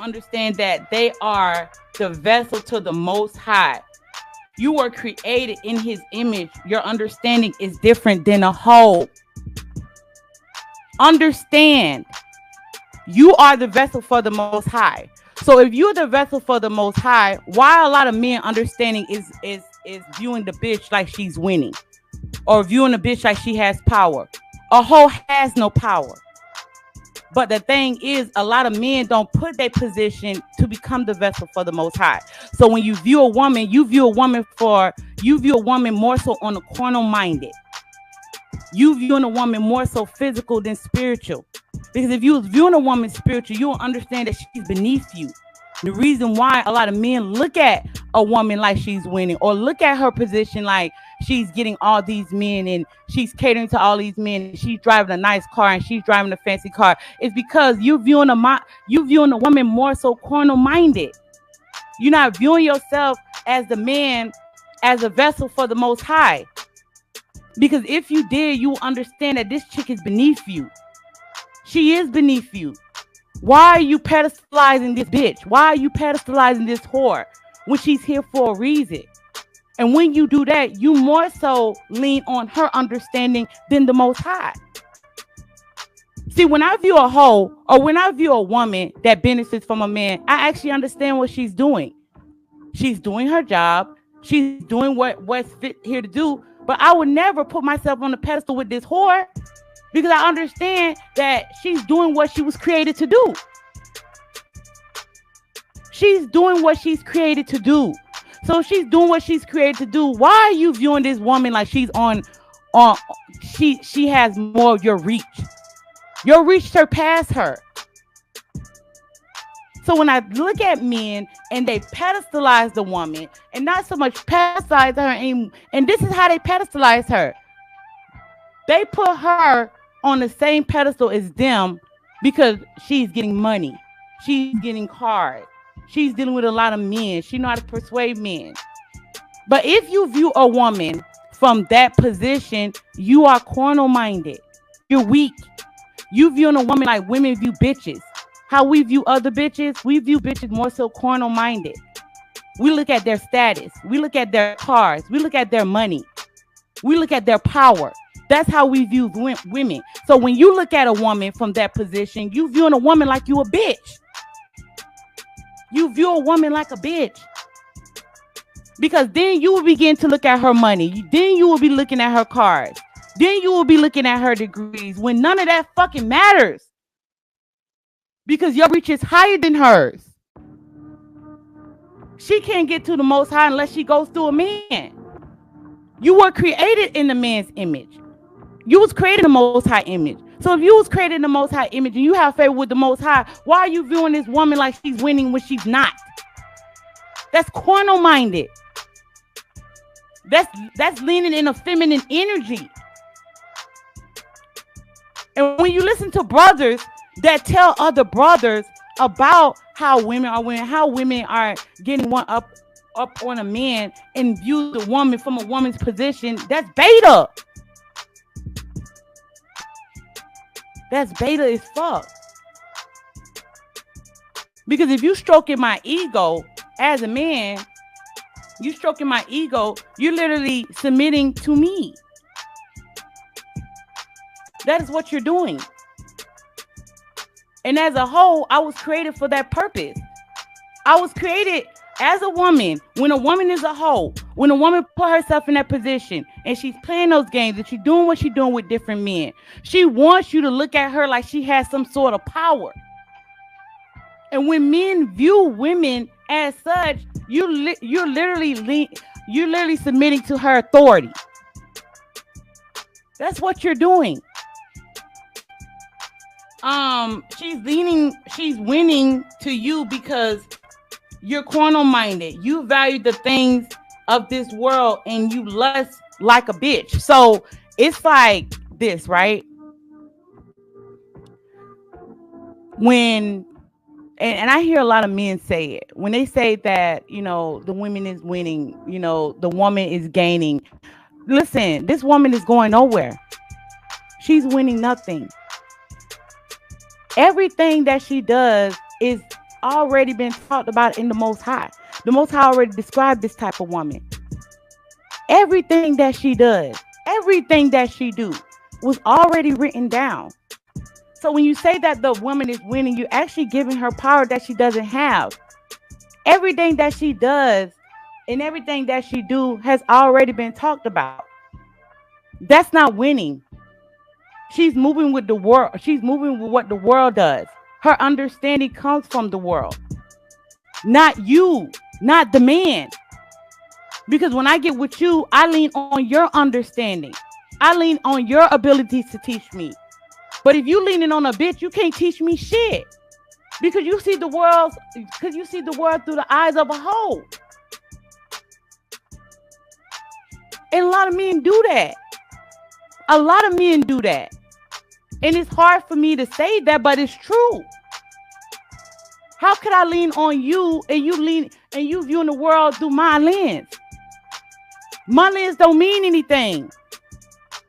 understand that they are the vessel to the Most High. You were created in his image. Your understanding is different than a whole. Understand, you are the vessel for the Most High. So if you're the vessel for the Most High, why a lot of men understanding is viewing the bitch like she's winning, or viewing the bitch like she has power. A hoe has no power. But the thing is, a lot of men don't put their position to become the vessel for the Most High. So when you view a woman, you view a woman more so on the carnal minded. You viewing a woman more so physical than spiritual. Because if you was viewing a woman spiritual, you'll understand that she's beneath you. The reason why a lot of men look at a woman like she's winning, or look at her position like she's getting all these men and she's catering to all these men, and she's driving a nice car and she's driving a fancy car, is because you viewing a woman more so carnal minded. You're not viewing yourself as the man, as a vessel for the Most High. Because if you did, you will understand that this chick is beneath you. She is beneath you. Why are you pedestalizing this bitch? Why are you pedestalizing this whore when she's here for a reason? And when you do that, you more so lean on her understanding than the Most High. See, when I view a hoe, or when I view a woman that benefits from a man, I actually understand what she's doing. She's doing her job. She's doing what's fit here to do. But I would never put myself on the pedestal with this whore, because I understand that she's doing what she was created to do. She's doing what she's created to do. So she's doing what she's created to do. Why are you viewing this woman like she's she has more of your reach? Your reach surpassed her. So when I look at men and they pedestalize the woman, and not so much pedestalize her, and this is how they pedestalize her. They put her on the same pedestal as them because she's getting money. She's getting cars. She's dealing with a lot of men. She knows how to persuade men. But if you view a woman from that position, you are carnal minded. You're weak. You viewing a woman like women view bitches. How we view other bitches, we view bitches more so carnal minded. We look at their status. We look at their cars. We look at their money. We look at their power. That's how we view women. So when you look at a woman from that position, you viewing a woman like you a bitch. You view a woman like a bitch. Because then you will begin to look at her money. Then you will be looking at her cars. Then you will be looking at her degrees, when none of that fucking matters. Because your reach is higher than hers. She can't get to the Most High unless she goes through a man. You were created in the man's image. You was created in the Most High image. So if you was created in the Most High image and you have favor with the Most High, why are you viewing this woman like she's winning when she's not? That's carnal minded. That's leaning in a feminine energy. And when you listen to brothers that tell other brothers about how women are getting one up on a man and view the woman from a woman's position, that's beta. That's beta as fuck. Because if you stroking my ego as a man, you stroking my ego, you're literally submitting to me. That is what you're doing. And as a whole, I was created for that purpose. I was created as a woman. When a woman is a whole, when a woman put herself in that position and she's playing those games and she's doing what she's doing with different men, she wants you to look at her like she has some sort of power. And when men view women as such, you're literally submitting to her authority. That's what you're doing. She's winning to you because you're carnal minded. You value the things of this world and you lust like a bitch. So it's like this, right? And I hear a lot of men say it when they say that, the woman is winning, the woman is gaining. Listen, this woman is going nowhere. She's winning nothing. Everything that she does is already been talked about in the Most High. The Most High already described this type of woman. Everything that she does, everything that she do was already written down. So when you say that the woman is winning, you're actually giving her power that she doesn't have. Everything that she does and everything that she do has already been talked about. That's not winning. She's moving with the world. She's moving with what the world does. Her understanding comes from the world. Not you, not the man. Because when I get with you, I lean on your understanding. I lean on your abilities to teach me. But if you leaning on a bitch, you can't teach me shit. Because you see the world through the eyes of a hoe. And a lot of men do that. A lot of men do that. And it's hard for me to say that, but it's true. How could I lean on you and you viewing the world through my lens? My lens don't mean anything.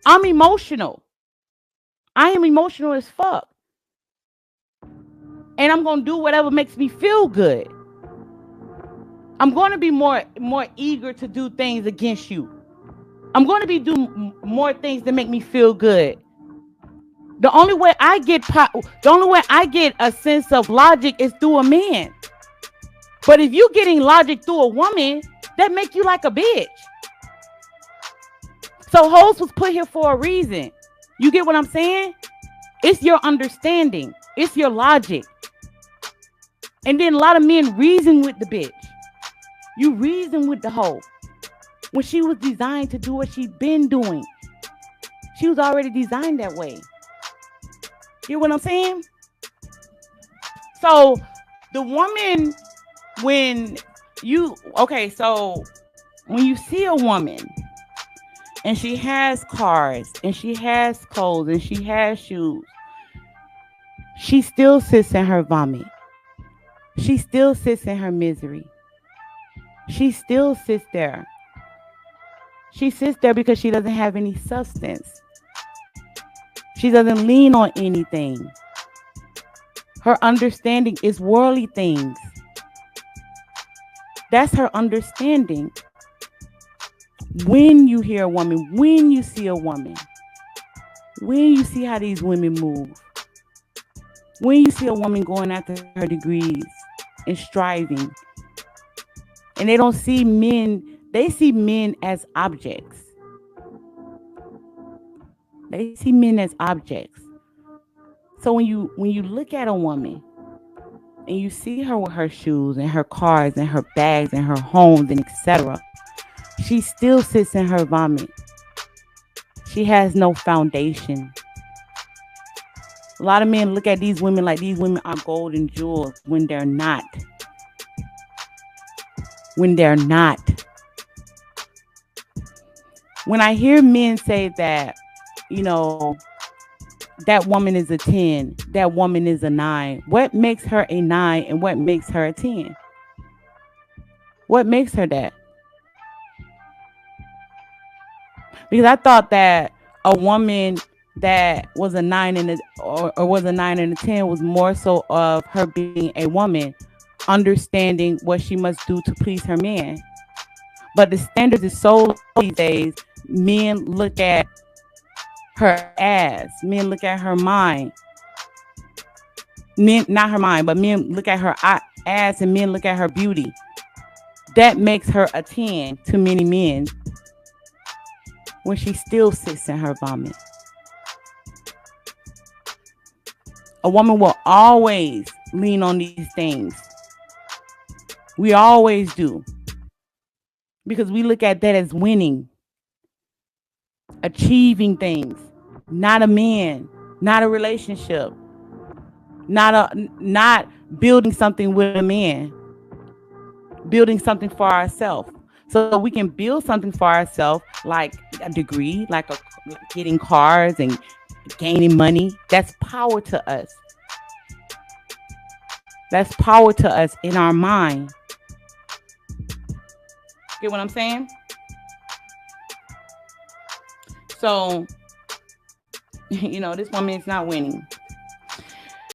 I'm emotional. I am emotional as fuck. And I'm going to do whatever makes me feel good. I'm going to be more eager to do things against you. I'm going to be doing more things that make me feel good. The only way I get a sense of logic is through a man. But if you're getting logic through a woman, that make you like a bitch. So hoes was put here for a reason. You get what I'm saying? It's your understanding. It's your logic. And then a lot of men reason with the bitch. You reason with the hoe. When she was designed to do what she's been doing. She was already designed that way. You know what I'm saying? So the woman, when you see a woman and she has cars and she has clothes and she has shoes, she still sits in her vomit. She still sits in her misery. She still sits there. She sits there because she doesn't have any substance. She doesn't lean on anything. Her understanding is worldly things. That's her understanding. When you hear a woman, when you see a woman, when you see how these women move, when you see a woman going after her degrees and striving, and they don't see men, they see men as objects. They see men as objects. So when you look at a woman and you see her with her shoes and her cars and her bags and her homes and etc., she still sits in her vomit. She has no foundation. A lot of men look at these women like these women are gold and jewels when they're not. When they're not. When I hear men say that, that woman is a 10, that woman is a 9. What makes her a 9 and what makes her a 10? What makes her that? Because I thought that a woman that was a 9 or was a 9 and a 10 was more so of her being a woman, understanding what she must do to please her man. But the standards is so low these days. Men look at her ass. Men look at her mind. Men, not her mind, but men look at her ass and men look at her beauty. That makes her a 10 to many men when she still sits in her vomit. A woman will always lean on these things. We always do. Because we look at that as winning. Achieving things. Not a man. Not a relationship. Not building something with a man. Building something for ourselves. So we can build something for ourselves, like a degree, like getting cars and gaining money. That's power to us. That's power to us in our mind. Get what I'm saying? So, this woman is not winning.